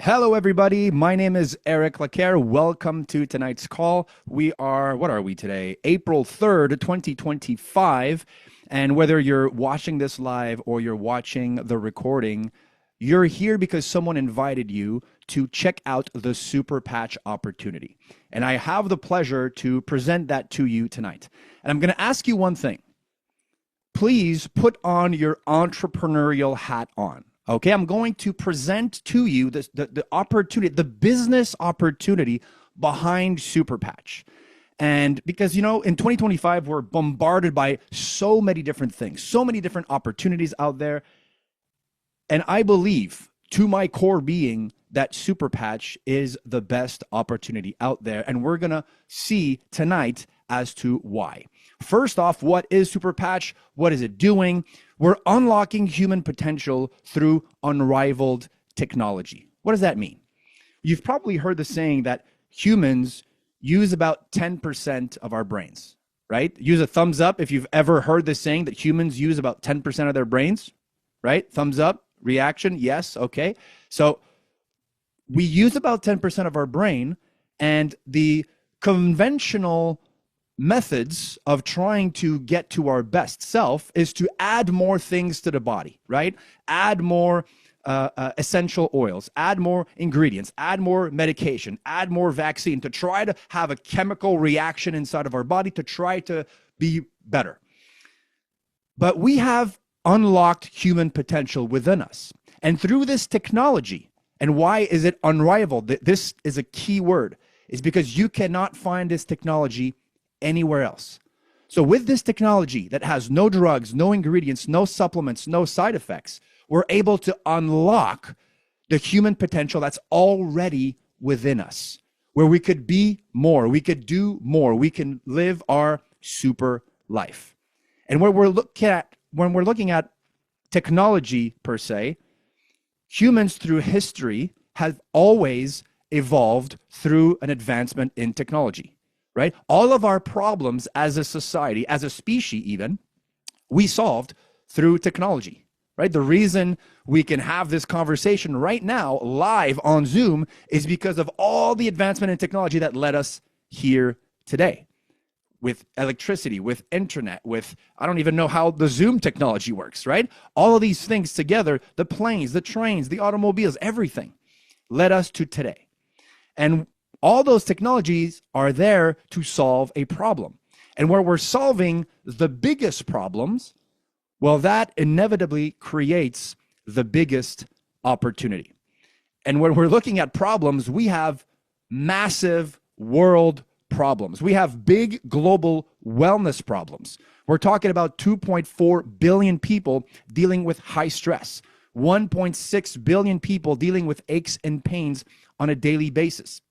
Hello, everybody. My name is Eric Laquer. Welcome to tonight's call. What are we today? April 3rd, 2025. And whether you're watching this live or you're watching the recording, you're here because someone invited you to check out the Super Patch opportunity. And I have the pleasure to present that to you tonight. And I'm going to ask you one thing. Please put on your entrepreneurial hat on. Okay, I'm going to present to you the opportunity, the business opportunity behind Super Patch. And because, in 2025, we're bombarded by so many different things, so many different opportunities out there. And I believe to my core being that Super Patch is the best opportunity out there. And we're going to see tonight as to why. First off, what is Super Patch? What is it doing? We're unlocking human potential through unrivaled technology. What does that mean? You've probably heard the saying that humans use about 10% of our brains, right? Use a thumbs up if you've ever heard the saying that humans use about 10% of their brains, right? Thumbs up, reaction, yes, okay. So we use about 10% of our brain, and the conventional methods of trying to get to our best self is to add more things to the body, right? Add more essential oils, add more ingredients, add more medication, add more vaccine to try to have a chemical reaction inside of our body to try to be better. But we have unlocked human potential within us. And through this technology, and why is it unrivaled? This is a key word, is because you cannot find this technology anywhere else. So with this technology that has no drugs, no ingredients, no supplements, no side effects, we're able to unlock the human potential that's already within us, where we could be more, we could do more, we can live our super life. And when we're looking at technology per se, humans through history have always evolved through an advancement in technology. Right? All of our problems as a society, as a species even, we solved through technology, right? The reason we can have this conversation right now live on Zoom is because of all the advancement in technology that led us here today. With electricity, with internet, with, I don't even know how the Zoom technology works, right? All of these things together, the planes, the trains, the automobiles, everything led us to today. And all those technologies are there to solve a problem. And where we're solving the biggest problems, well, that inevitably creates the biggest opportunity. And when we're looking at problems, we have massive world problems. We have big global wellness problems. We're talking about 2.4 billion people dealing with high stress, 1.6 billion people dealing with aches and pains on a daily basis.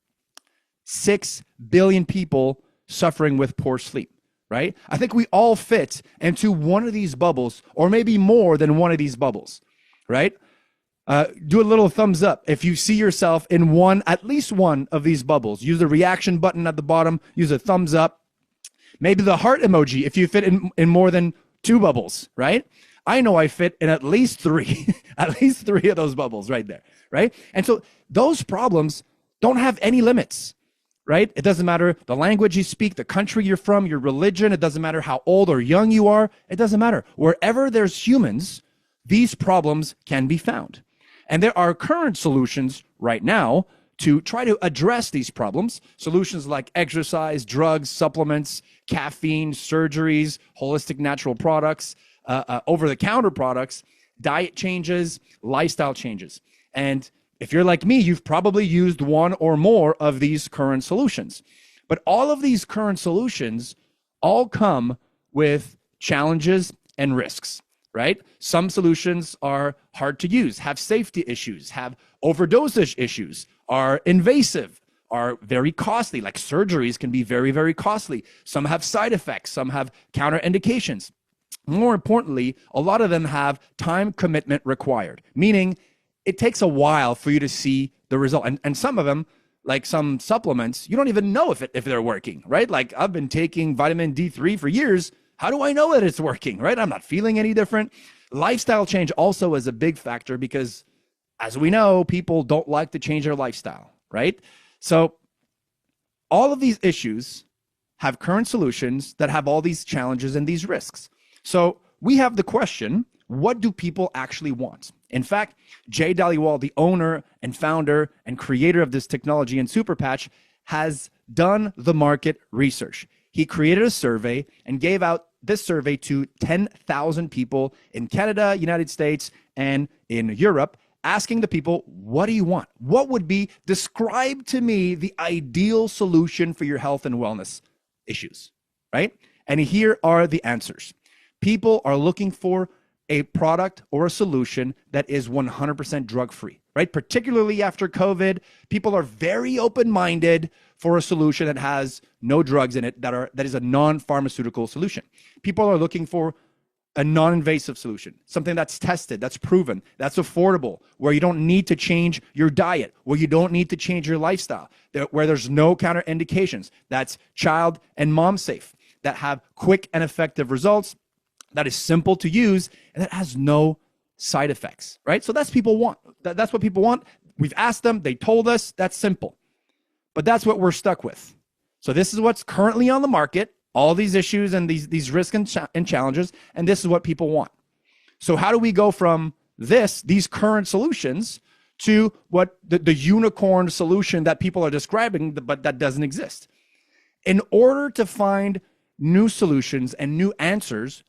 6 billion people suffering with poor sleep, right? I think we all fit into one of these bubbles, or maybe more than one of these bubbles, right? Do a little thumbs up if you see yourself in at least one of these bubbles. Use the reaction button at the bottom, use a thumbs up. Maybe the heart emoji if you fit in more than 2 bubbles, right? I know I fit in at least 3, at least 3 of those bubbles right there, right? And so those problems don't have any limits. Right? It doesn't matter the language you speak, the country you're from, your religion. It doesn't matter how old or young you are. It doesn't matter. Wherever there's humans, these problems can be found. And there are current solutions right now to try to address these problems. Solutions like exercise, drugs, supplements, caffeine, surgeries, holistic natural products, over-the-counter products, diet changes, lifestyle changes. And if you're like me, you've probably used one or more of these current solutions. But all of these current solutions all come with challenges and risks, right? Some solutions are hard to use, have safety issues, have overdosage issues, are invasive, are very costly, like surgeries can be very, very costly. Some have side effects, some have counterindications. More importantly, a lot of them have time commitment required, meaning it takes a while for you to see the result. And some of them, like some supplements, you don't even know if they're working, right? Like I've been taking vitamin D3 for years. How do I know that it's working, right? I'm not feeling any different. Lifestyle change also is a big factor because as we know, people don't like to change their lifestyle, right? So all of these issues have current solutions that have all these challenges and these risks. So we have the question, what do people actually want? In fact, Jay Dhaliwal, the owner and founder and creator of this technology in Super Patch, has done the market research. He created a survey and gave out this survey to 10,000 people in Canada, United States, and in Europe, asking the people, what do you want? What would be, describe to me the ideal solution for your health and wellness issues, right? And here are the answers. People are looking for a product or a solution that is 100% drug-free, right? Particularly after COVID, people are very open-minded for a solution that has no drugs in it, that is a non-pharmaceutical solution. People are looking for a non-invasive solution, something that's tested, that's proven, that's affordable, where you don't need to change your diet, where you don't need to change your lifestyle, where there's no counterindications, that's child and mom safe, that have quick and effective results, that is simple to use, and that has no side effects, right? So that's people want. That's what people want. We've asked them, they told us, that's simple. But that's what we're stuck with. So this is what's currently on the market, all these issues and these risks and challenges, and this is what people want. So how do we go from these current solutions to what the unicorn solution that people are describing, but that doesn't exist? In order to find new solutions and new answers,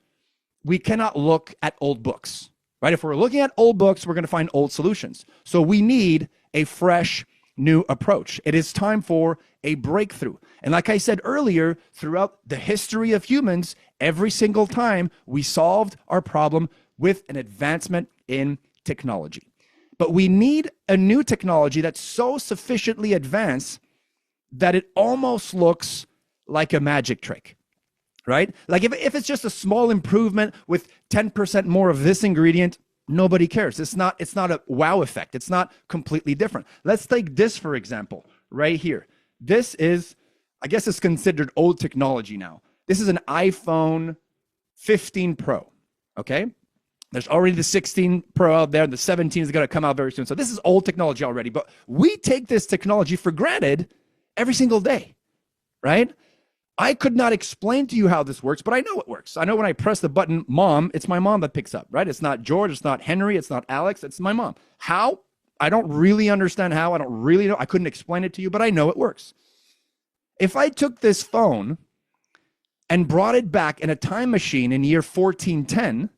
we cannot look at old books, right? If we're looking at old books, we're going to find old solutions. So we need a fresh, new approach. It is time for a breakthrough. And like I said earlier, throughout the history of humans, every single time we solved our problem with an advancement in technology. But we need a new technology that's so sufficiently advanced that it almost looks like a magic trick. Right? Like if it's just a small improvement with 10% more of this ingredient, nobody cares. It's not a wow effect. It's not completely different. Let's take this, for example, right here. This is, I guess it's considered old technology now. This is an iPhone 15 Pro, okay? There's already the 16 Pro out there. The 17 is going to come out very soon. So this is old technology already, but we take this technology for granted every single day, right? I could not explain to you how this works, but I know it works. I know when I press the button, mom, it's my mom that picks up, right? It's not George, it's not Henry, it's not Alex, it's my mom. How? I don't really understand how. I don't really know. I couldn't explain it to you, but I know it works. If I took this phone and brought it back in a time machine in year 1410,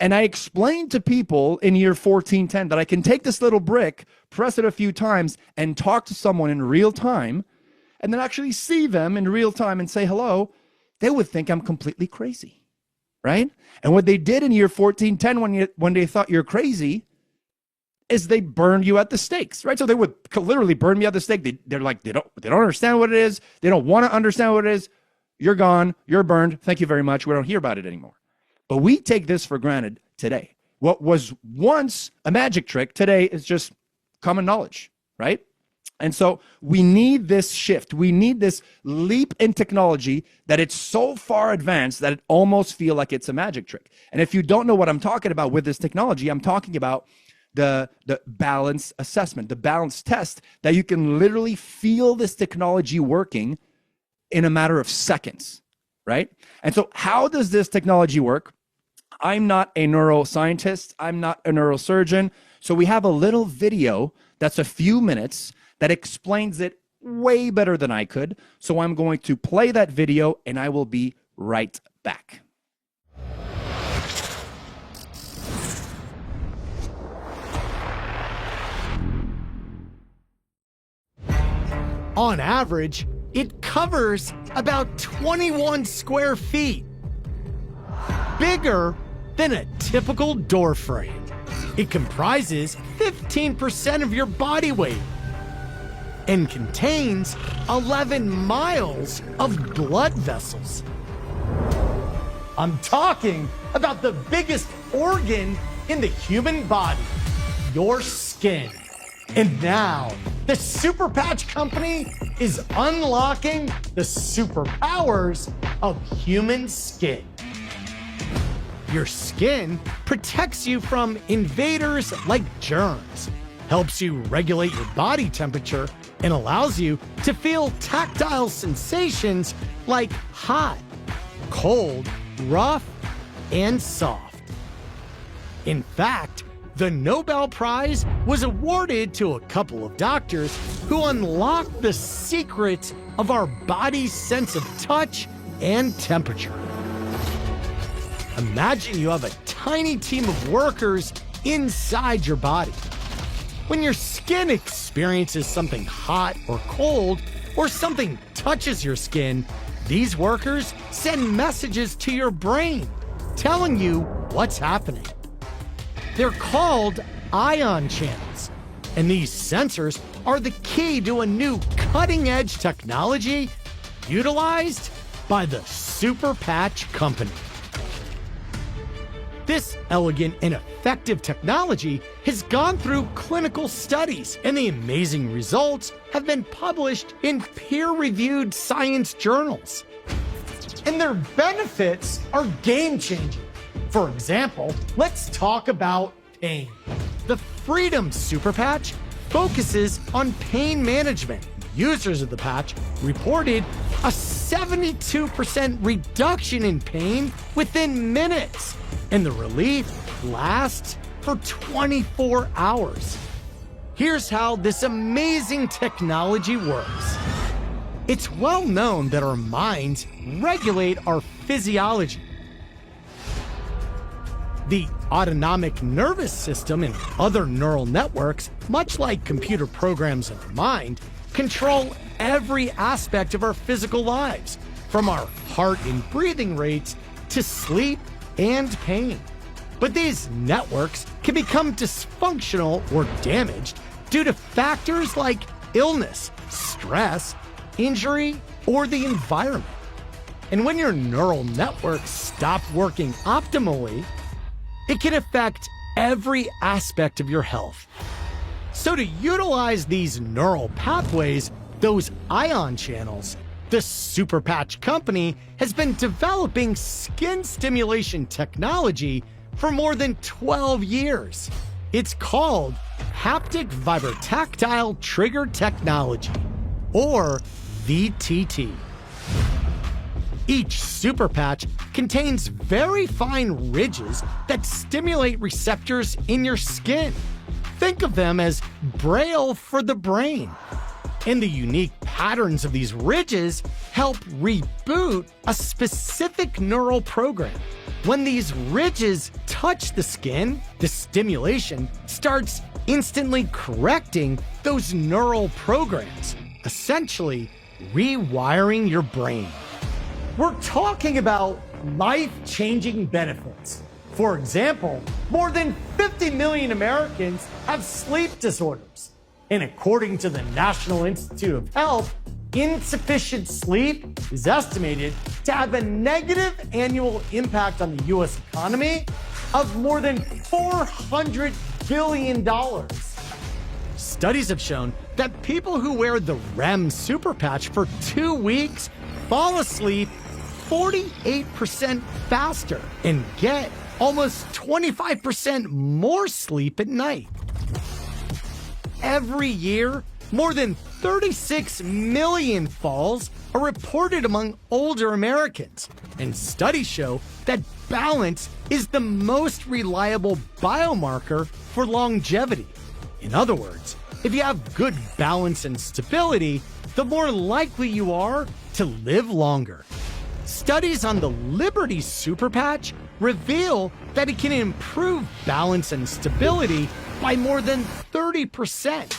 and I explained to people in year 1410 that I can take this little brick, press it a few times, and talk to someone in real time, and then actually see them in real time and say hello, they would think I'm completely crazy, right? And what they did in year 1410 when they thought you're crazy is they burned you at the stakes, right? So they would literally burn me at the stake. They're like, they don't understand what it is. They don't want to understand what it is. You're gone. You're burned. Thank you very much. We don't hear about it anymore. But we take this for granted today. What was once a magic trick today is just common knowledge, right? And so we need this shift. We need this leap in technology that it's so far advanced that it almost feels like it's a magic trick. And if you don't know what I'm talking about with this technology, I'm talking about the balance assessment, the balance test, that you can literally feel this technology working in a matter of seconds, right? And so how does this technology work? I'm not a neuroscientist. I'm not a neurosurgeon. So we have a little video that's a few minutes that explains it way better than I could. So I'm going to play that video and I will be right back. On average, it covers about 21 square feet. Bigger than a typical door frame. It comprises 15% of your body weight and contains 11 miles of blood vessels. I'm talking about the biggest organ in the human body, your skin. And now, the Super Patch Company is unlocking the superpowers of human skin. Your skin protects you from invaders like germs, helps you regulate your body temperature, and allows you to feel tactile sensations like hot, cold, rough, and soft. In fact, the Nobel Prize was awarded to a couple of doctors who unlocked the secret of our body's sense of touch and temperature. Imagine you have a tiny team of workers inside your body. When your skin experiences something hot or cold, or something touches your skin, these workers send messages to your brain telling you what's happening. They're called ion channels, and these sensors are the key to a new cutting-edge technology utilized by the Super Patch Company. This elegant and effective technology has gone through clinical studies, and the amazing results have been published in peer-reviewed science journals. And their benefits are game-changing. For example, let's talk about pain. The Freedom Super Patch focuses on pain management. Users of the patch reported a 72% reduction in pain within minutes, and the relief lasts for 24 hours. Here's how this amazing technology works. It's well known that our minds regulate our physiology. The autonomic nervous system and other neural networks, much like computer programs in our mind, control every aspect of our physical lives, from our heart and breathing rates to sleep and pain. But these networks can become dysfunctional or damaged due to factors like illness, stress, injury, or the environment. And when your neural networks stop working optimally, it can affect every aspect of your health. So to utilize these neural pathways, those ion channels, the Super Patch Company has been developing skin stimulation technology for more than 12 years. It's called Haptic Vibrotactile Trigger Technology, or VTT. Each super patch contains very fine ridges that stimulate receptors in your skin. Think of them as braille for the brain. And the unique patterns of these ridges help reboot a specific neural program. When these ridges touch the skin, the stimulation starts instantly correcting those neural programs, essentially rewiring your brain. We're talking about life-changing benefits. For example, more than 50 million Americans have sleep disorders. And according to the National Institute of Health, insufficient sleep is estimated to have a negative annual impact on the U.S. economy of more than $400 billion. Studies have shown that people who wear the REM Super Patch for 2 weeks fall asleep 48% faster and get almost 25% more sleep at night. Every year, more than 36 million falls are reported among older Americans, and studies show that balance is the most reliable biomarker for longevity. In other words, if you have good balance and stability, the more likely you are to live longer. Studies on the Liberty Super Patch reveal that it can improve balance and stability by more than 30%.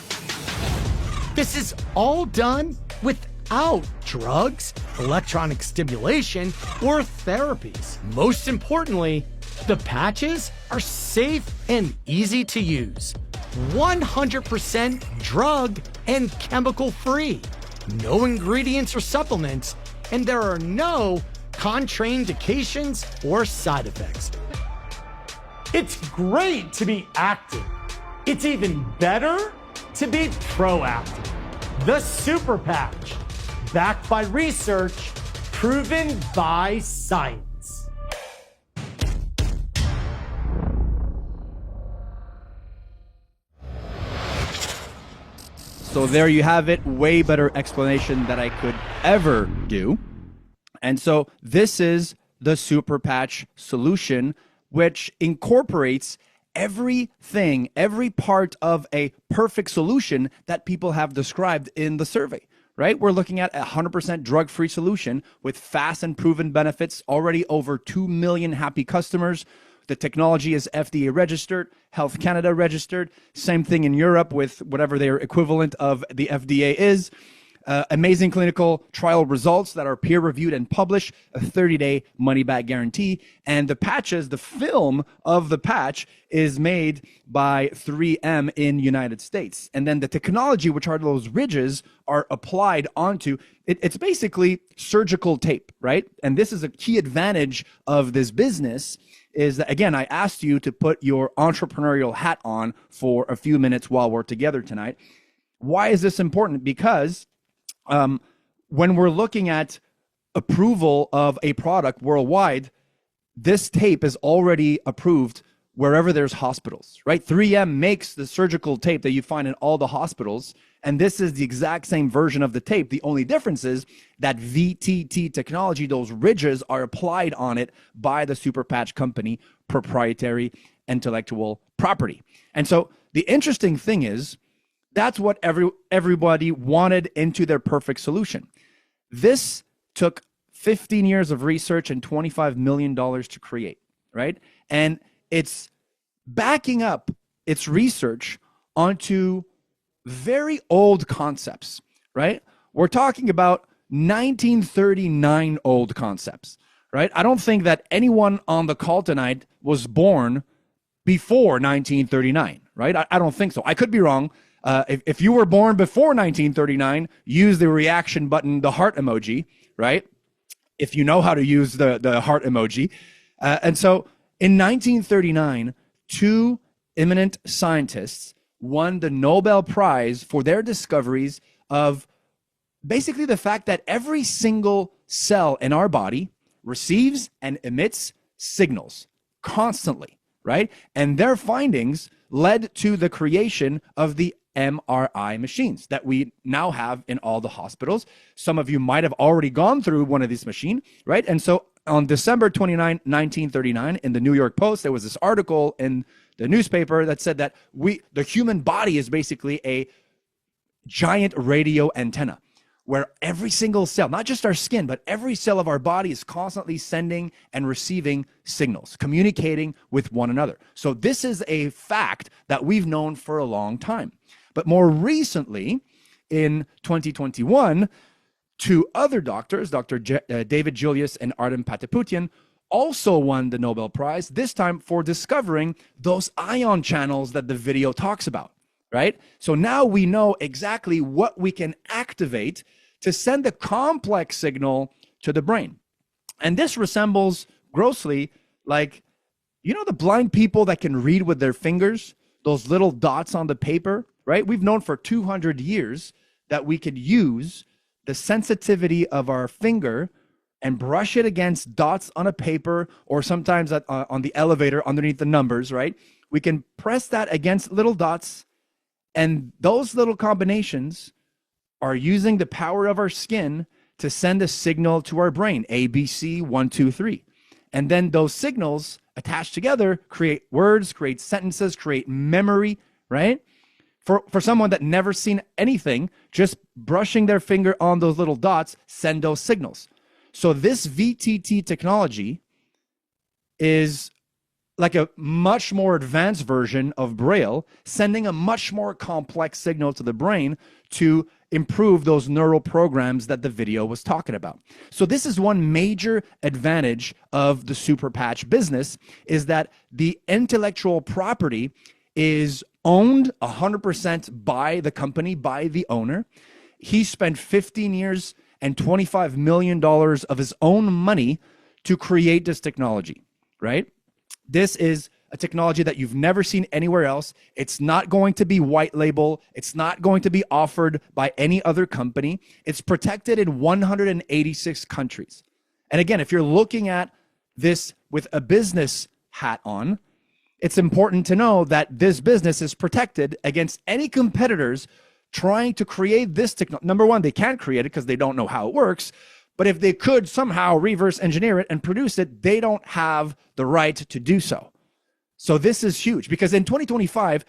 This is all done without drugs, electronic stimulation, or therapies. Most importantly, the patches are safe and easy to use. 100% drug and chemical free. No ingredients or supplements, and there are no contraindications or side effects. It's great to be active. It's even better to be proactive. The Super Patch, backed by research, proven by science. So there you have it. Way better explanation that I could ever do. And so this is the Super Patch solution, which incorporates everything, every part of a perfect solution that people have described in the survey, right? We're looking at a 100% drug-free solution with fast and proven benefits, already over 2 million happy customers. The technology is FDA registered, Health Canada registered. Same thing in Europe with whatever their equivalent of the FDA is. Amazing clinical trial results that are peer-reviewed and published, a 30-day money-back guarantee. And the patches, the film of the patch is made by 3M in United States. And then the technology, which are those ridges, are applied onto, it's basically surgical tape, right? And this is a key advantage of this business is that, again, I asked you to put your entrepreneurial hat on for a few minutes while we're together tonight. Why is this important? Because when we're looking at approval of a product worldwide, this tape is already approved wherever there's hospitals, right? 3M makes the surgical tape that you find in all the hospitals, and this is the exact same version of the tape. The only difference is that VTT technology, those ridges are applied on it by the Super Patch company, proprietary intellectual property. And so the interesting thing is, that's what everybody wanted into their perfect solution. This took 15 years of research and $25 million to create, right? And it's backing up its research onto very old concepts, right? We're talking about 1939 old concepts, right? I don't think that anyone on the call tonight was born before 1939, right? I don't think so. I could be wrong. If you were born before 1939, use the reaction button, the heart emoji, right? If you know how to use the heart emoji. And so in 1939, two eminent scientists won the Nobel Prize for their discoveries of basically the fact that every single cell in our body receives and emits signals constantly, right? And their findings led to the creation of the MRI machines that we now have in all the hospitals. Some of you might have already gone through one of these machines, right? And so on December 29, 1939, in the New York Post, there was this article in the newspaper that said that the human body is basically a giant radio antenna where every single cell, not just our skin, but every cell of our body is constantly sending and receiving signals, communicating with one another. So this is a fact that we've known for a long time. But more recently, in 2021, two other doctors, David Julius and Artem Pataputian, also won the Nobel Prize, this time for discovering those ion channels that the video talks about, right? So now we know exactly what we can activate to send a complex signal to the brain. And this resembles grossly like, you know, the blind people that can read with their fingers, those little dots on the paper, right? We've known for 200 years that we could use the sensitivity of our finger and brush it against dots on a paper, or sometimes on the elevator underneath the numbers, right? We can press that against little dots, and those little combinations are using the power of our skin to send a signal to our brain, A, B, C, 1, 2, 3. And then those signals attached together create words, create sentences, create memory, right? For someone that never seen anything, just brushing their finger on those little dots send those signals. So this VTT technology is like a much more advanced version of Braille, sending a much more complex signal to the brain to improve those neural programs that the video was talking about. So this is one major advantage of the Super Patch business, is that the intellectual property is owned 100% by the company, by the owner. He spent 15 years and $25 million of his own money to create this technology, right? This is a technology that you've never seen anywhere else. It's not going to be white label. It's not going to be offered by any other company. It's protected in 186 countries. And again, if you're looking at this with a business hat on, it's important to know that this business is protected against any competitors trying to create this technology. Number one, they can't create it because they don't know how it works. But if they could somehow reverse engineer it and produce it, they don't have the right to do so. So this is huge because in 2025,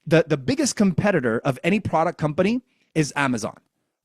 the biggest competitor of any product company is Amazon,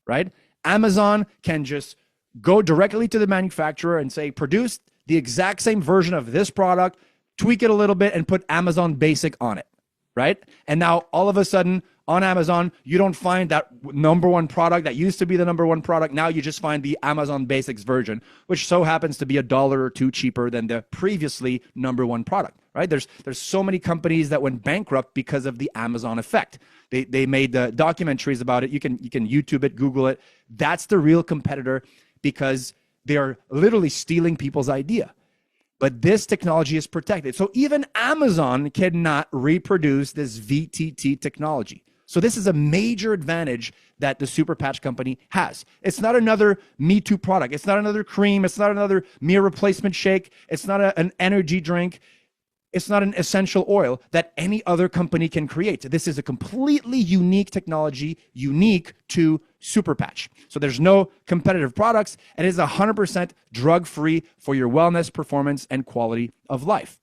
right? Amazon can just go directly to the manufacturer and say, produce the exact same version of this product, tweak it a little bit and put Amazon Basic on it, right? And now all of a sudden on Amazon, you don't find that number one product that used to be the number one product. Now you just find the Amazon Basics version, which so happens to be $1 or $2 cheaper than the previously number one product, right? There's so many companies that went bankrupt because of the Amazon effect. They made documentaries about it. You can YouTube it, Google it. That's the real competitor because they are literally stealing people's idea. But this technology is protected. So even Amazon cannot reproduce this VTT technology. So this is a major advantage that the Super Patch company has. It's not another Me Too product. It's not another cream. It's not another meal replacement shake. It's not an energy drink. It's not an essential oil that any other company can create. This is a completely unique technology, unique to Super Patch. So there's no competitive products, and it is 100% drug-free for your wellness, performance, and quality of life.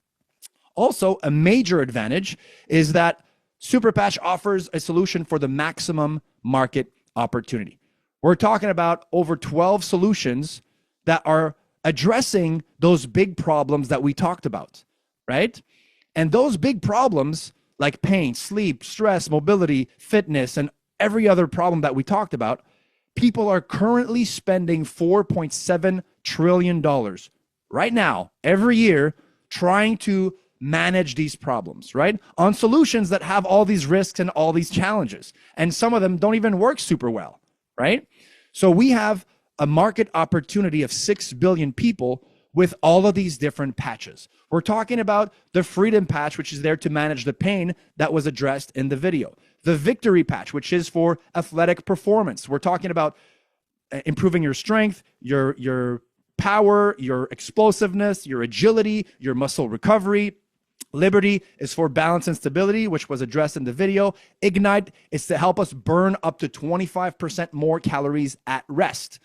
Also, a major advantage is that Super Patch offers a solution for the maximum market opportunity. We're talking about over 12 solutions that are addressing those big problems that we talked about, right? And those big problems like pain, sleep, stress, mobility, fitness, and every other problem that we talked about, people are currently spending $4.7 trillion right now, every year, trying to manage these problems, right? On solutions that have all these risks and all these challenges. And some of them don't even work super well, right? So we have a market opportunity of 6 billion people with all of these different patches. We're talking about the Freedom Patch, which is there to manage the pain that was addressed in the video. The Victory Patch, which is for athletic performance. We're talking about improving your strength, your power, your explosiveness, your agility, your muscle recovery. Liberty is for balance and stability, which was addressed in the video. Ignite is to help us burn up to 25% more calories at rest.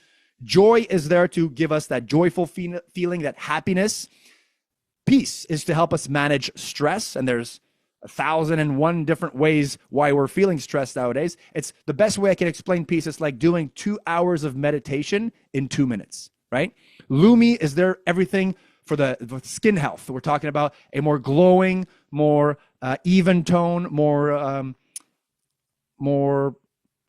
Joy is there to give us that joyful feeling, that happiness. Peace is to help us manage stress, and there's 1,001 different ways why we're feeling stressed nowadays. It's the best way I can explain peace. It's like doing 2 hours of meditation in 2 minutes, right? Lumi is there everything for the skin health. We're talking about a more glowing, more even tone, more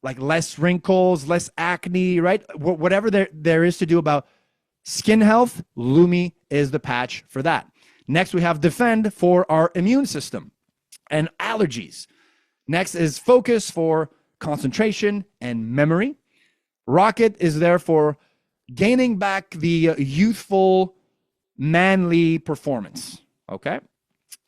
like less wrinkles, less acne, right? Whatever there is to do about skin health, Lumi is the patch for that. Next, we have Defend for our immune system and allergies. Next is Focus for concentration and memory. Rocket is there for gaining back the youthful, manly performance, okay?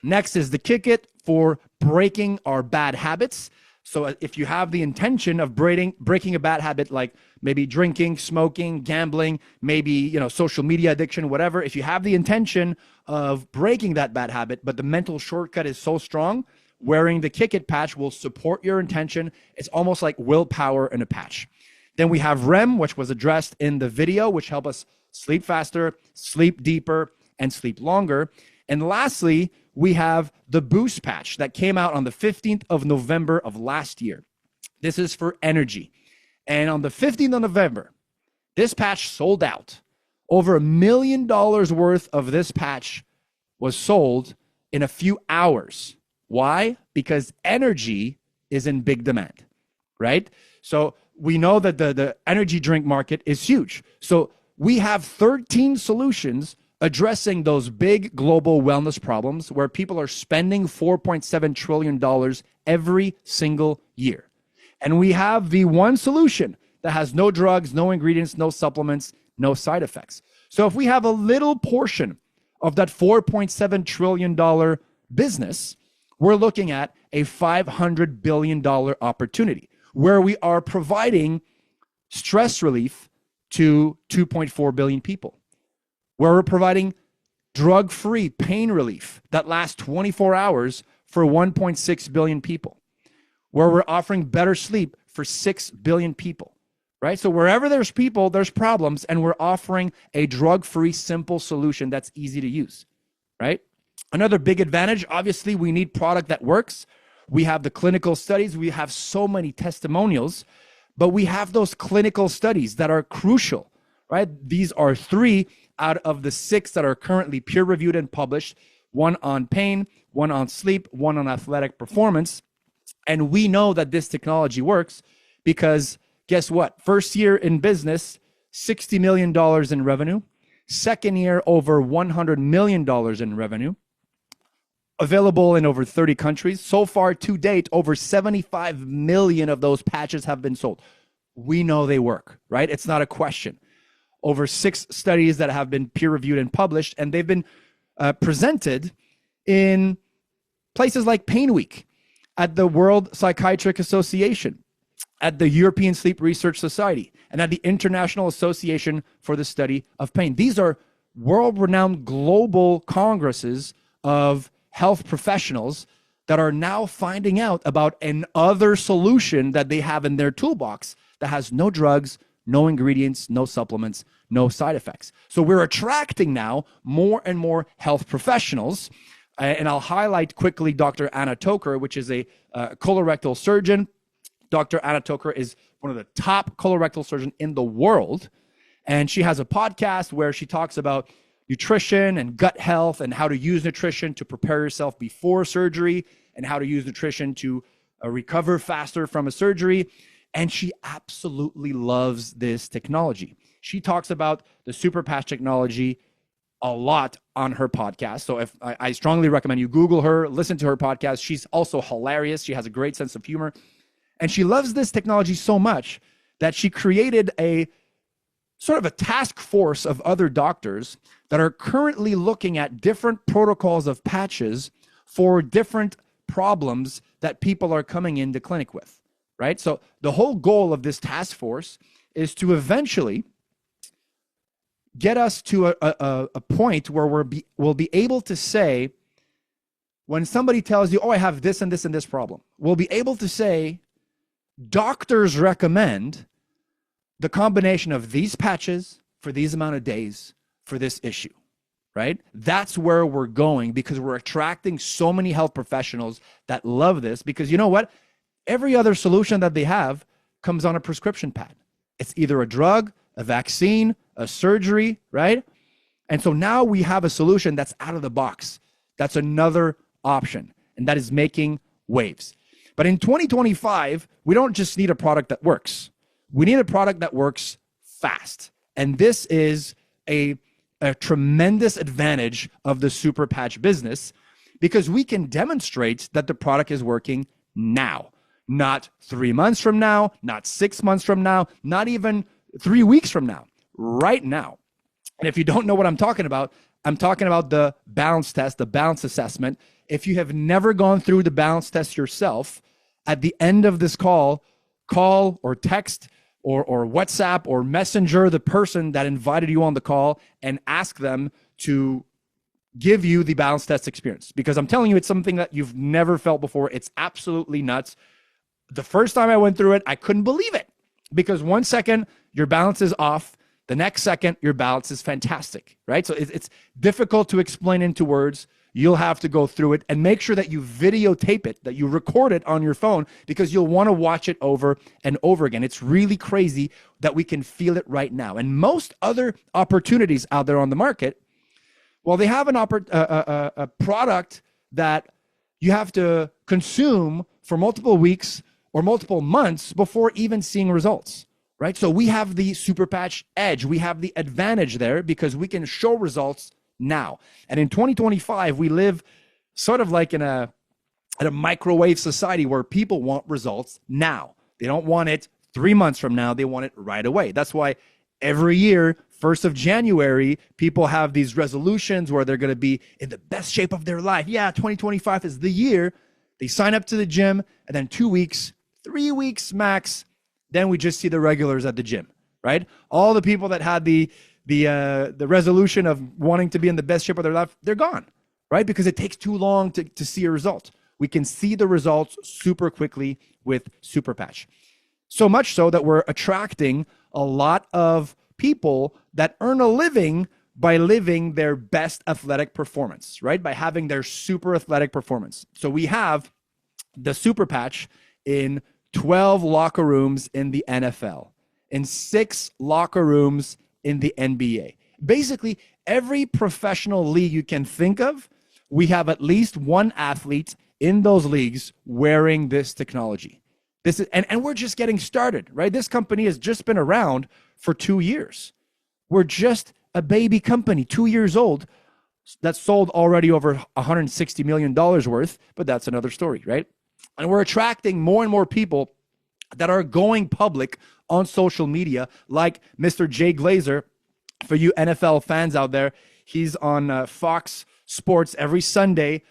Next is the Kick It for breaking our bad habits. So if you have the intention of breaking a bad habit, like maybe drinking, smoking, gambling, maybe social media addiction, whatever, if you have the intention of breaking that bad habit, but the mental shortcut is so strong, wearing the Kick It patch will support your intention. It's almost like willpower in a patch. Then we have REM, which was addressed in the video, which help us sleep faster, sleep deeper, and sleep longer. And lastly, we have the Boost patch that came out on the 15th of November of last year. This is for energy. And on the 15th of November, this patch sold out. Over $1 million worth of this patch was sold in a few hours. Why? Because energy is in big demand, right? So we know that the energy drink market is huge. So we have 13 solutions addressing those big global wellness problems where people are spending $4.7 trillion every single year. And we have the one solution that has no drugs, no ingredients, no supplements, no side effects. So if we have a little portion of that $4.7 trillion business, we're looking at a $500 billion opportunity where we are providing stress relief to 2.4 billion people, where we're providing drug-free pain relief that lasts 24 hours for 1.6 billion people, where we're offering better sleep for 6 billion people, right? So wherever there's people, there's problems, and we're offering a drug-free, simple solution that's easy to use, right? Another big advantage, obviously, we need product that works. We have the clinical studies. We have so many testimonials, but we have those clinical studies that are crucial, right? These are 3 out of the 6 that are currently peer-reviewed and published, one on pain, one on sleep, one on athletic performance. And we know that this technology works because guess what? First year in business, $60 million in revenue. Second year, over $100 million in revenue. Available in over 30 countries. So far to date, over 75 million of those patches have been sold. We know they work, right? It's not a question. Over 6 studies that have been peer-reviewed and published, and they've been presented in places like Pain Week, at the World Psychiatric Association, at the European Sleep Research Society, and at the International Association for the Study of Pain. These are world-renowned global congresses of health professionals that are now finding out about another solution that they have in their toolbox that has no drugs, no ingredients, no supplements, no side effects. So we're attracting now more and more health professionals. And I'll highlight quickly Dr. Anna Toker, which is a colorectal surgeon. Dr. Anna Toker is one of the top colorectal surgeons in the world. And she has a podcast where she talks about nutrition and gut health and how to use nutrition to prepare yourself before surgery and how to use nutrition to recover faster from a surgery. And she absolutely loves this technology. She talks about the super patch technology a lot on her podcast. So if I strongly recommend you Google her, listen to her podcast. She's also hilarious. She has a great sense of humor. And she loves this technology so much that she created a sort of a task force of other doctors that are currently looking at different protocols of patches for different problems that people are coming into clinic with, right? So the whole goal of this task force is to eventually get us to a point where we'll be able to say, when somebody tells you, oh, I have this and this and this problem, we'll be able to say, doctors recommend the combination of these patches for these amount of days for this issue, right? That's where we're going because we're attracting so many health professionals that love this because you know what? Every other solution that they have comes on a prescription pad. It's either a drug, a vaccine, a surgery, right? And so now we have a solution that's out of the box. That's another option, and that is making waves. But in 2025, we don't just need a product that works. We need a product that works fast. And this is a tremendous advantage of the super patch business because we can demonstrate that the product is working now, not 3 months from now, not 6 months from now, not even 3 weeks from now, right now. And if you don't know what I'm talking about the balance test, the balance assessment. If you have never gone through the balance test yourself, at the end of this call or text or WhatsApp or messenger the person that invited you on the call and ask them to give you the balance test experience. Because I'm telling you, it's something that you've never felt before. It's absolutely nuts. The first time I went through it, I couldn't believe it because 1 second your balance is off. The next second, your balance is fantastic, right? So it's difficult to explain into words. You'll have to go through it and make sure that you videotape it, that you record it on your phone because you'll want to watch it over and over again. It's really crazy that we can feel it right now. And most other opportunities out there on the market, well, they have a product that you have to consume for multiple weeks or multiple months before even seeing results. Right? So we have the super patch edge. We have the advantage there because we can show results now. And in 2025, we live sort of like in a microwave society where people want results now. They don't want it 3 months from now. They want it right away. That's why every year, 1st of January, people have these resolutions where they're going to be in the best shape of their life. Yeah, 2025 is the year. They sign up to the gym and then 2 weeks, 3 weeks max, then we just see the regulars at the gym, right? All the people that had the resolution of wanting to be in the best shape of their life, they're gone, right? Because it takes too long to see a result. We can see the results super quickly with Super Patch. So much so that we're attracting a lot of people that earn a living by living their best athletic performance, right? By having their super athletic performance. So we have the super patch in 12 locker rooms in the NFL, in 6 locker rooms in the NBA. Basically, every professional league you can think of, we have at least one athlete in those leagues wearing this technology. This is, and we're just getting started, right? This company has just been around for 2 years. We're just a baby company, 2 years old, that's sold already over $160 million worth, but that's another story, right? And we're attracting more and more people that are going public on social media, like Mr. Jay Glazer. For you NFL fans out there, he's on Fox Sports every Sunday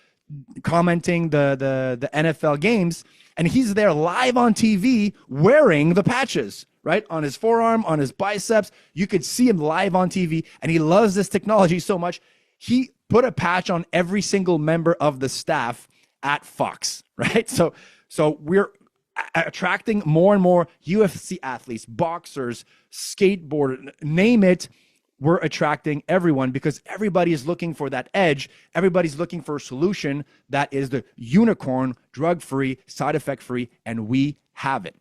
commenting the NFL games, and he's there live on TV wearing the patches, right? On his forearm, on his biceps. You could see him live on TV, and he loves this technology so much. He put a patch on every single member of the staff at Fox, right? So we're attracting more and more UFC athletes, boxers, skateboarders, name it. We're attracting everyone because everybody is looking for that edge. Everybody's looking for a solution that is the unicorn, drug-free, side effect-free, and we have it.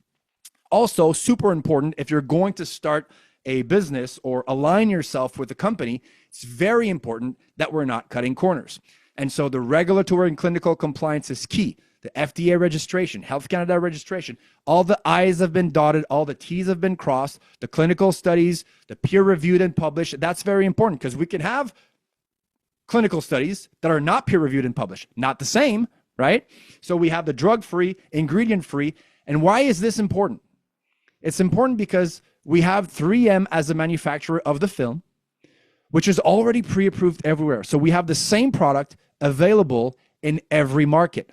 Also, super important, if you're going to start a business or align yourself with a company, it's very important that we're not cutting corners. And so the regulatory and clinical compliance is key. The FDA registration, Health Canada registration, all the I's have been dotted, all the T's have been crossed, the clinical studies, the peer-reviewed and published. That's very important because we can have clinical studies that are not peer-reviewed and published. Not the same, right? So we have the drug-free, ingredient-free. And why is this important? It's important because we have 3M as a manufacturer of the film, which is already pre-approved everywhere. So we have the same product available in every market,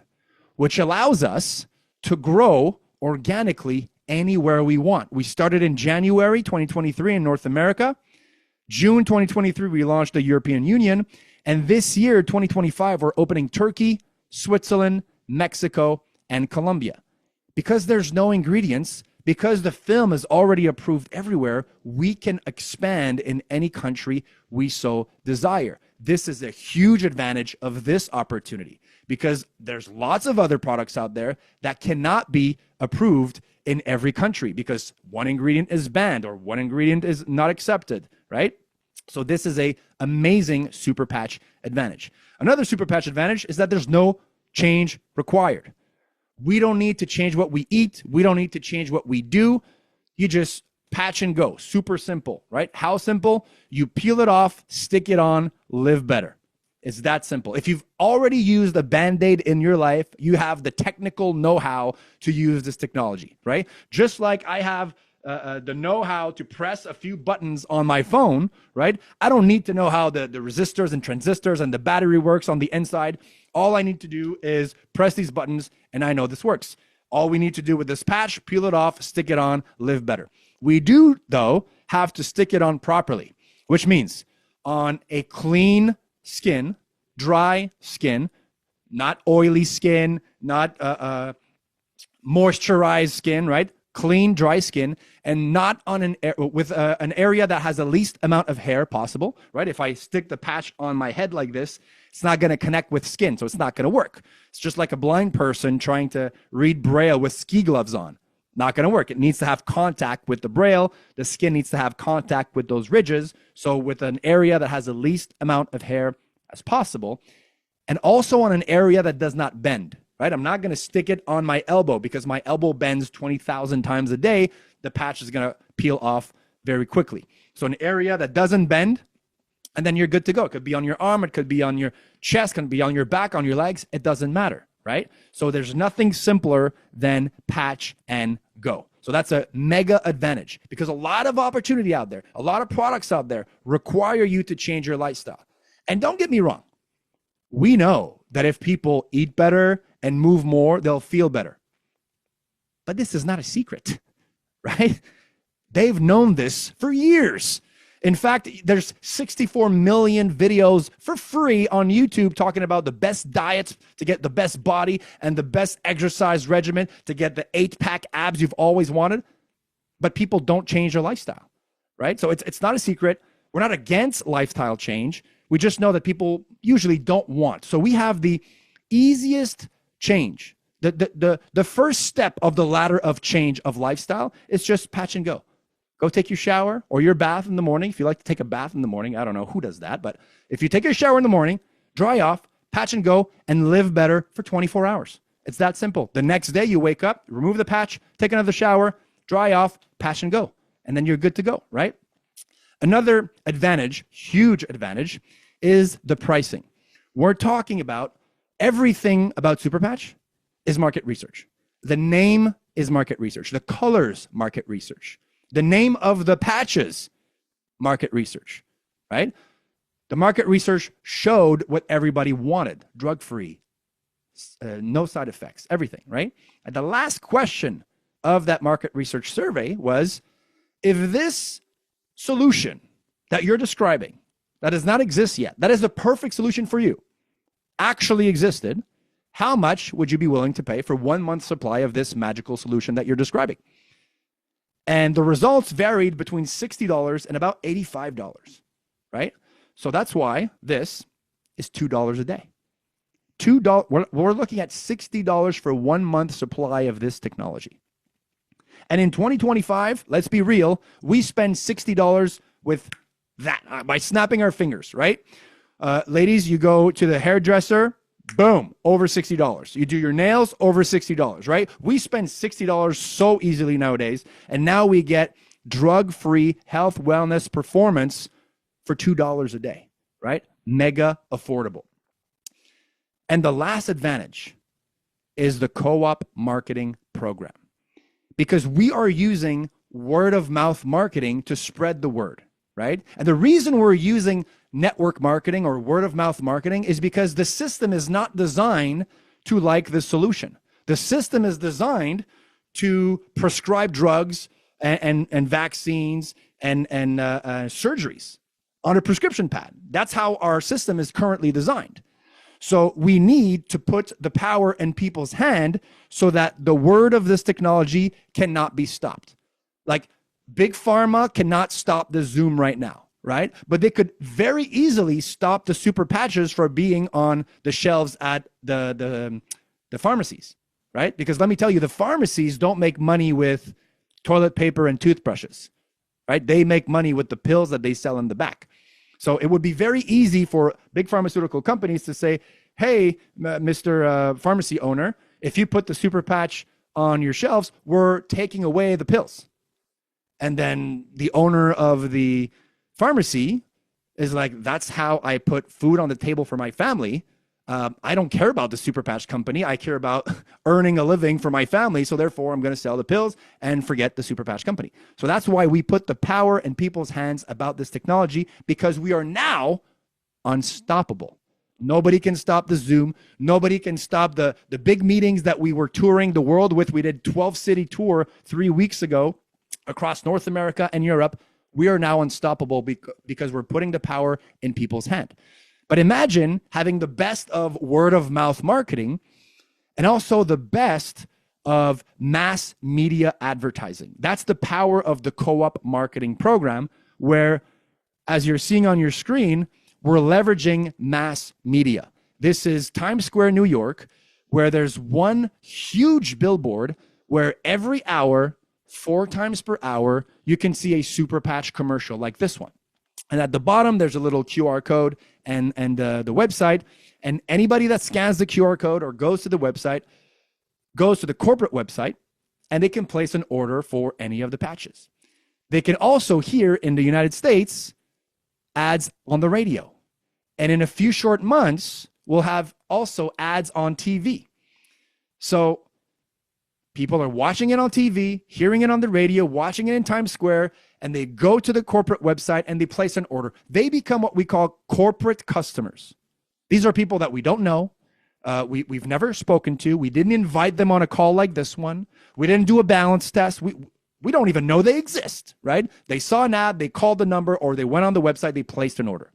which allows us to grow organically anywhere we want. We started in January 2023 in North America. June 2023, we launched the European Union. And this year, 2025, we're opening Turkey, Switzerland, Mexico, and Colombia. Because there's no ingredients, because the film is already approved everywhere, we can expand in any country we so desire. This is a huge advantage of this opportunity because there's lots of other products out there that cannot be approved in every country because one ingredient is banned or one ingredient is not accepted, right? So this is an amazing super patch advantage. Another super patch advantage is that there's no change required. We don't need to change what we eat. We don't need to change what we do. You just patch and go. Super simple, right? How simple? You peel it off, stick it on, live better. It's that simple. If you've already used a Band-Aid in your life, you have the technical know-how to use this technology, right? Just like I have the know-how to press a few buttons on my phone, right? I don't need to know how the resistors and transistors and the battery works on the inside. All I need to do is press these buttons, and I know this works. All we need to do with this patch, peel it off, stick it on, live better. We do, though, have to stick it on properly, which means on a clean skin, dry skin, not oily skin, not moisturized skin, right? Clean, dry skin, and not on an area that has the least amount of hair possible, right? If I stick the patch on my head like this, it's not going to connect with skin, so it's not going to work. It's just like a blind person trying to read Braille with ski gloves on. Not going to work. It needs to have contact with the Braille. The skin needs to have contact with those ridges. So with an area that has the least amount of hair as possible, and also on an area that does not bend, right? I'm not going to stick it on my elbow because my elbow bends 20,000 times a day. The patch is going to peel off very quickly. So an area that doesn't bend, and then you're good to go. It could be on your arm. It could be on your chest. It could be on your back, on your legs. It doesn't matter, right? So there's nothing simpler than patch and go. So that's a mega advantage because a lot of opportunity out there, a lot of products out there require you to change your lifestyle. And don't get me wrong. We know that if people eat better and move more, they'll feel better. But this is not a secret, right? They've known this for years. In fact, there's 64 million videos for free on YouTube talking about the best diets to get the best body and the best exercise regimen to get the 8-pack abs you've always wanted. but people don't change their lifestyle, right? So it's not a secret. We're not against lifestyle change. We just know that people usually don't want. So we have the easiest change. The first step of the ladder of change of lifestyle is just patch and go. Go take your shower or your bath in the morning. If you like to take a bath in the morning, I don't know who does that, but if you take a shower in the morning, dry off, patch and go, and live better for 24 hours. It's that simple. The next day you wake up, remove the patch, take another shower, dry off, patch and go, and then you're good to go, right? Another advantage, huge advantage, is the pricing. We're talking about everything about Super Patch is market research. The name is market research. The colors, market research. The name of the patches, market research, right? The market research showed what everybody wanted, drug-free, no side effects, everything, right? And the last question of that market research survey was, if this solution that you're describing, that does not exist yet, that is the perfect solution for you, actually existed, how much would you be willing to pay for 1 month's supply of this magical solution that you're describing? And the results varied between $60 and about $85, right? So that's why this is $2 a day. $2, we're looking at $60 for 1 month supply of this technology. And in 2025, let's be real, we spend $60 with that by snapping our fingers, right? Ladies, you go to the hairdresser, boom, over $60. You do your nails, over $60, right? We spend $60 so easily nowadays, and now we get drug-free health, wellness, performance for $2 a day, right? Mega affordable. And the last advantage is the co-op marketing program, because we are using word-of-mouth marketing to spread the word, right? And the reason we're using network marketing or word-of-mouth marketing is because the system is not designed to like the solution. The system is designed to prescribe drugs and vaccines and surgeries on a prescription pad. That's how our system is currently designed. So we need to put the power in people's hand so that the word of this technology cannot be stopped. Like Big Pharma cannot stop the Zoom right now, right? But they could very easily stop the super patches from being on the shelves at the pharmacies, right? Because let me tell you, the pharmacies don't make money with toilet paper and toothbrushes, right? They make money with the pills that they sell in the back. So it would be very easy for big pharmaceutical companies to say, hey, Mr. Pharmacy owner, if you put the super patch on your shelves, we're taking away the pills. And then the owner of the pharmacy is like, that's how I put food on the table for my family. I don't care about the super patch company. I care about earning a living for my family. So therefore, I'm going to sell the pills and forget the super patch company. So that's why we put the power in people's hands about this technology, because we are now unstoppable. Nobody can stop the Zoom. Nobody can stop the big meetings that we were touring the world with. We did 12-city tour 3 weeks ago across North America and Europe. We are now unstoppable because we're putting the power in people's hand. But imagine having the best of word-of-mouth marketing and also the best of mass media advertising. That's the power of the co-op marketing program, where, as you're seeing on your screen, we're leveraging mass media. This is Times Square, New York, where there's one huge billboard where every hour, 4 times per hour, you can see a super patch commercial like this one. And at the bottom, there's a little QR code and the website. And anybody that scans the QR code or goes to the website, goes to the corporate website, and they can place an order for any of the patches. They can also hear in the United States ads on the radio. And in a few short months, we'll have also ads on TV. So people are watching it on TV, hearing it on the radio, watching it in Times Square, and they go to the corporate website and they place an order. They become what we call corporate customers. These are people that we don't know. We've never spoken to. We didn't invite them on a call like this one. We didn't do a balance test. We don't even know they exist, right? They saw an ad, they called the number, or they went on the website, they placed an order.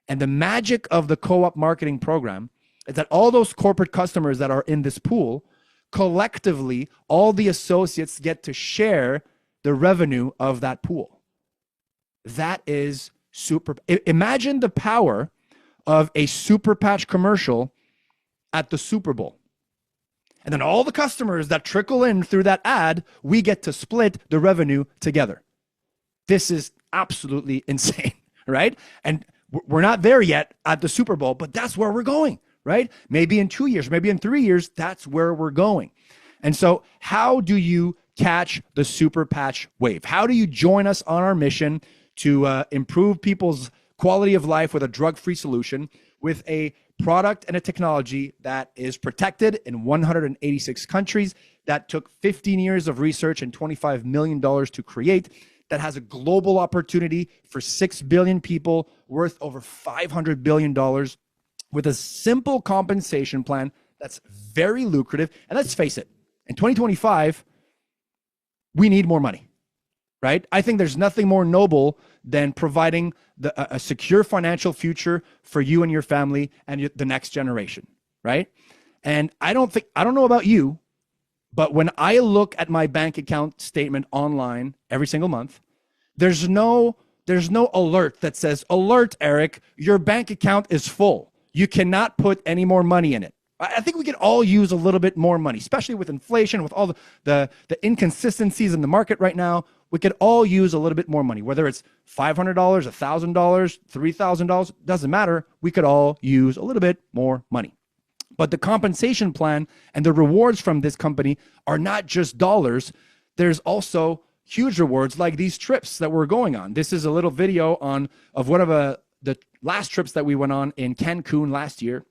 And the magic of the co-op marketing program is that all those corporate customers that are in this pool, collectively, all the associates get to share the revenue of that pool. That is super. Imagine the power of a super patch commercial at the Super Bowl. And then all the customers that trickle in through that ad, we get to split the revenue together. This is absolutely insane, right? And we're not there yet at the Super Bowl, but that's where we're going, right? Maybe in 2 years, maybe in 3 years, that's where we're going. And so how do you catch the super patch wave? How do you join us on our mission to improve people's quality of life with a drug-free solution, with a product and a technology that is protected in 186 countries, that took 15 years of research and $25 million to create, that has a global opportunity for 6 billion people, worth over $500 billion, with a simple compensation plan that's very lucrative. And let's face it, in 2025, we need more money, right? I think there's nothing more noble than providing a secure financial future for you and your family and the next generation, right? And I don't know about you, but when I look at my bank account statement online every single month, there's no alert that says, "Alert, Eric, your bank account is full. You cannot put any more money in it." I think we could all use a little bit more money, especially with inflation, with all the inconsistencies in the market right now. We could all use a little bit more money, whether it's $500, $1,000, $3,000, doesn't matter. We could all use a little bit more money. But the compensation plan and the rewards from this company are not just dollars. There's also huge rewards like these trips that we're going on. This is a little video of one of the last trips that we went on in Cancun last year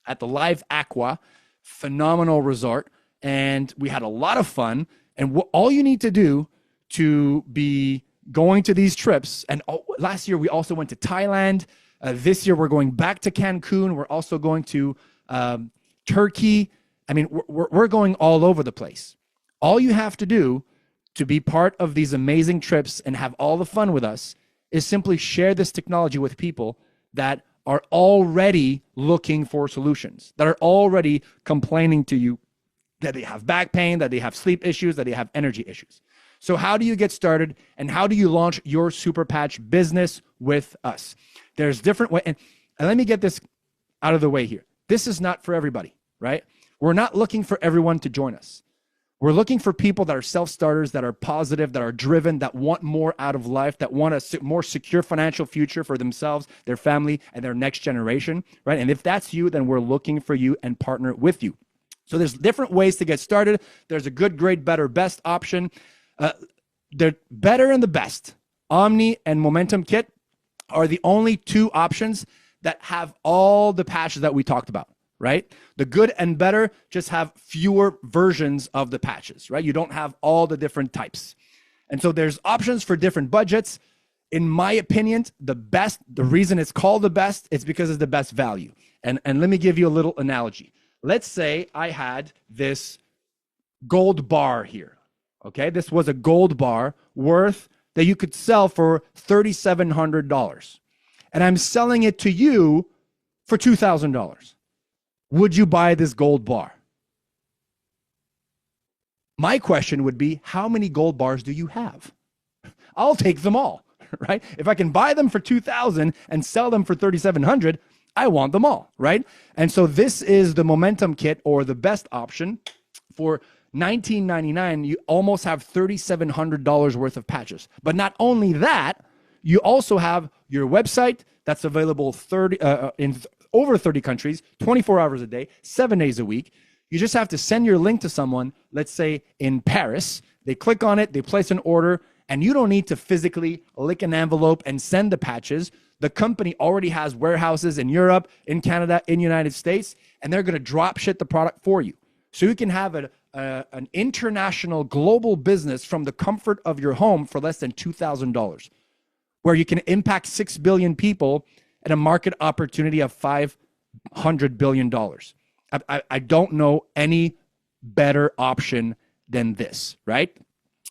at the Live Aqua, phenomenal resort. And we had a lot of fun. And all you need to do to be going to these trips, and last year we also went to Thailand. This year we're going back to Cancun. We're also going to Turkey. I mean, we're going all over the place. All you have to do to be part of these amazing trips and have all the fun with us is simply share this technology with people that are already looking for solutions, that are already complaining to you that they have back pain, that they have sleep issues, that they have energy issues. So how do you get started, and how do you launch your super patch business with us? There's different ways, and let me get this out of the way here. This is not for everybody, right? We're not looking for everyone to join us. We're looking for people that are self-starters, that are positive, that are driven, that want more out of life, that want a more secure financial future for themselves, their family, and their next generation, right? And if that's you, then we're looking for you and partner with you. So there's different ways to get started. There's a good, great, better, best option. The better and the best, Omni and Momentum Kit, are the only two options that have all the patches that we talked about, right? The good and better just have fewer versions of the patches, right? You don't have all the different types. And so there's options for different budgets. In my opinion, the best, the reason it's called the best, is because it's the best value. And let me give you a little analogy. Let's say I had this gold bar here. Okay, this was a gold bar worth that you could sell for $3,700. And I'm selling it to you for $2,000. Would you buy this gold bar? My question would be, how many gold bars do you have? I'll take them all, right? If I can buy them for $2,000 and sell them for $3,700, I want them all, right? And so this is the Momentum Kit, or the best option. For $19.99, you almost have $3,700 worth of patches. But not only that, you also have your website that's available in over 30 countries, 24 hours a day, 7 days a week. You just have to send your link to someone, let's say in Paris. They click on it, they place an order, and you don't need to physically lick an envelope and send the patches. The company already has warehouses in Europe, in Canada, in the United States, and they're going to drop ship the product for you. So you can have an international global business from the comfort of your home for less than $2,000, where you can impact 6 billion people at a market opportunity of $500 billion. I don't know any better option than this, right?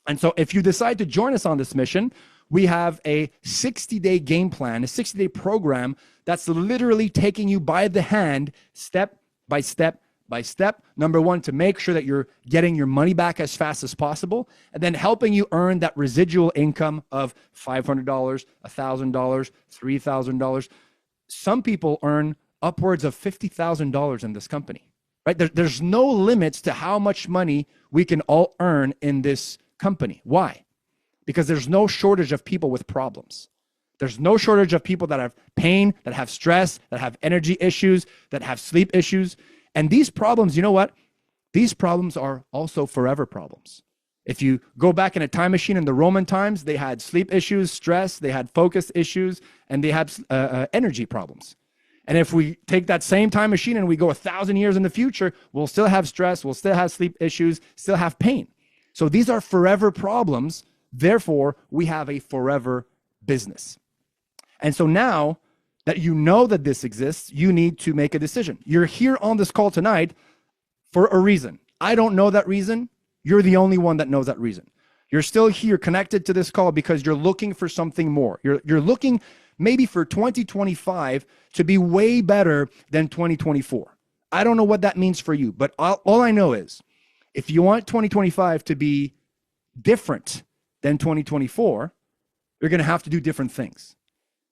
And so if you decide to join us on this mission, we have a 60-day game plan, a 60-day program that's literally taking you by the hand, step by step by step. Number one, to make sure that you're getting your money back as fast as possible, and then helping you earn that residual income of $500, $1,000, $3,000. Some people earn upwards of $50,000 in this company, right? There's no limits to how much money we can all earn in this company. Why? Because there's no shortage of people with problems. There's no shortage of people that have pain, that have stress, that have energy issues, that have sleep issues. And these problems, you know what? These problems are also forever problems. If you go back in a time machine in the Roman times, they had sleep issues, stress, they had focus issues, and they had energy problems. And if we take that same time machine and we go 1,000 years in the future, we'll still have stress, we'll still have sleep issues, still have pain. So these are forever problems. Therefore, we have a forever business. And so now that you know that this exists, you need to make a decision. You're here on this call tonight for a reason. I don't know that reason. You're the only one that knows that reason. You're still here connected to this call because you're looking for something more. You're looking maybe for 2025 to be way better than 2024. I don't know what that means for you, but all I know is if you want 2025 to be different than 2024, you're going to have to do different things.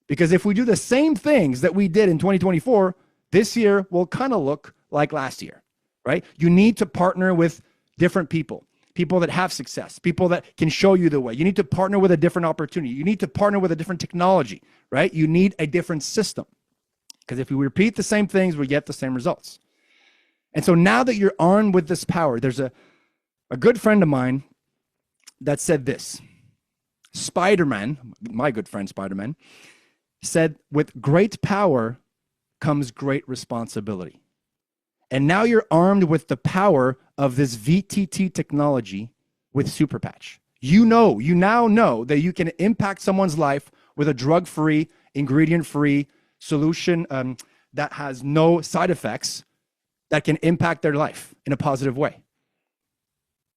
Because if we do the same things that we did in 2024, this year will kind of look like last year, right? You need to partner with different people, people that have success, people that can show you the way. You need to partner with a different opportunity. You need to partner with a different technology, right? You need a different system. Because if we repeat the same things, we get the same results. And so now that you're armed with this power, there's a good friend of mine that said this. Spider-Man, my good friend Spider-Man, said, with great power comes great responsibility. And now you're armed with the power of this VTT technology with Super Patch. You now know that you can impact someone's life with a drug-free, ingredient-free solution that has no side effects that can impact their life in a positive way.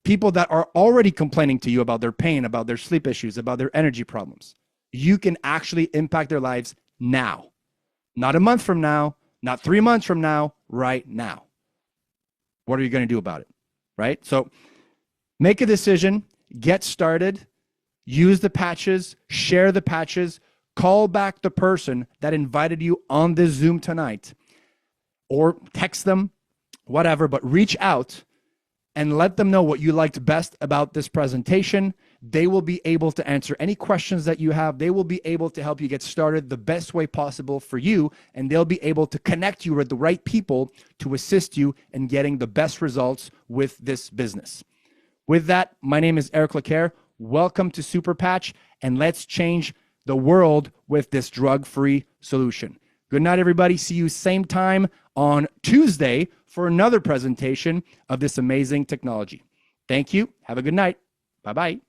People that are already complaining to you about their pain, about their sleep issues, about their energy problems, you can actually impact their lives now. Not a month from now, not 3 months from now, right now. What are you going to do about it, right? So make a decision, get started, use the patches, share the patches, call back the person that invited you on this Zoom tonight, or text them, whatever, but reach out and let them know what you liked best about this presentation. They will be able to answer any questions that you have. They will be able to help you get started the best way possible for you, and they'll be able to connect you with the right people to assist you in getting the best results with this business. With that, my name is Eric Laquer. Welcome to Super Patch, and let's change the world with this drug-free solution. Good night, everybody. See you same time on Tuesday for another presentation of this amazing technology. Thank you. Have a good night. Bye-bye.